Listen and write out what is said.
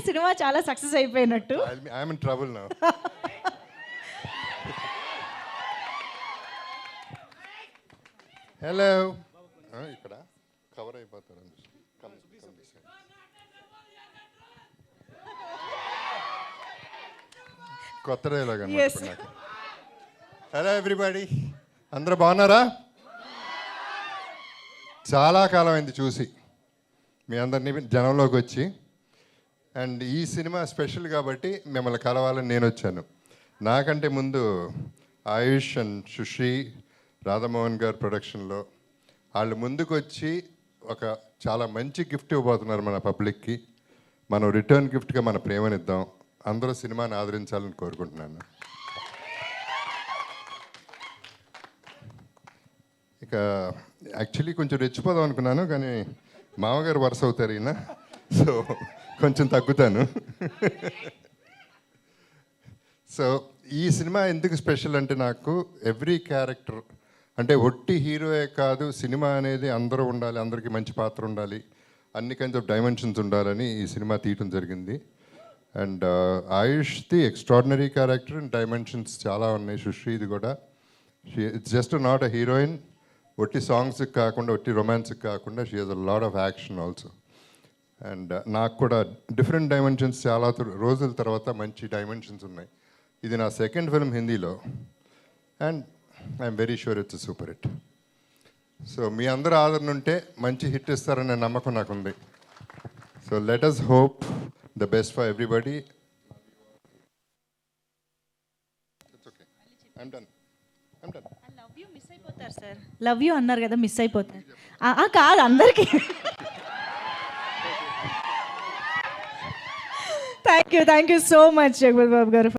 Cinema చాలా success అయిపోయినట్టు. I'm in trouble now. Hello, ఇక్కడ కవర్ అయిపోతారు. కొత్త డైలాగ్ అన్నమాట. హలో ఎవ్రీబడి, అందరూ బాగున్నారా? చాలా కాలం అయింది చూసి మీ అందరినీ జనంలోకి వచ్చి. అండ్ ఈ సినిమా స్పెషల్ కాబట్టి మిమ్మల్ని కలవాలని నేను వచ్చాను. నాకంటే ముందు ఆయుష్ అండ్ సుశ్రీ, రాధామోహన్ గారు ప్రొడక్షన్లో వాళ్ళు ముందుకు వచ్చి ఒక చాలా మంచి గిఫ్ట్ ఇవ్వబోతున్నారు మన పబ్లిక్కి. మనం రిటర్న్ గిఫ్ట్గా మన ప్రేమనిద్దాం. అందరూ సినిమాని ఆదరించాలని కోరుకుంటున్నాను. ఇక యాక్చువల్లీ కొంచెం రెచ్చిపోదాం అనుకున్నాను, కానీ మామగారు వరుస అవుతారు ఈయన, సో కొంచెం తగ్గుతాను. సో ఈ సినిమా ఎందుకు స్పెషల్ అంటే, నాకు ఎవ్రీ క్యారెక్టర్ అంటే ఒట్టి హీరోయే కాదు, సినిమా అనేది అందరూ ఉండాలి, అందరికీ మంచి పాత్ర ఉండాలి, అన్ని కైండ్స్ ఆఫ్ డైమెన్షన్స్ ఉండాలని ఈ సినిమా తీయటం జరిగింది. అండ్ ఆయుష్ది ఎక్స్ట్రాడినరీ క్యారెక్టర్ అండ్ డైమెన్షన్స్ చాలా ఉన్నాయి. సుశ్రీది కూడా, it's just not a heroine. ఒట్టి సాంగ్స్కి కాకుండా, ఒట్టి రొమాన్స్కి కాకుండా, she has a lot of action also. And నాకు కూడా డిఫరెంట్ డైమెన్షన్స్ చాలా రోజుల తర్వాత మంచి డైమెన్షన్స్ ఉన్నాయి. ఇది నా సెకండ్ ఫిల్మ్ హిందీలో, and I'm very sure it's super hit. So మీ అందరూ ఆదరణ ఉంటే మంచి హిట్ ఇస్తారనే నమ్మకం నాకుంది. So let us hope the best for everybody. It's okay. I'm done. Love you miss అయిపోతారు సార్. లవ్ యూ అన్నారు కదా, మిస్ అయిపోతారు. కాదు అందరికీ. Thank you so much Jagapathi Babu గారు.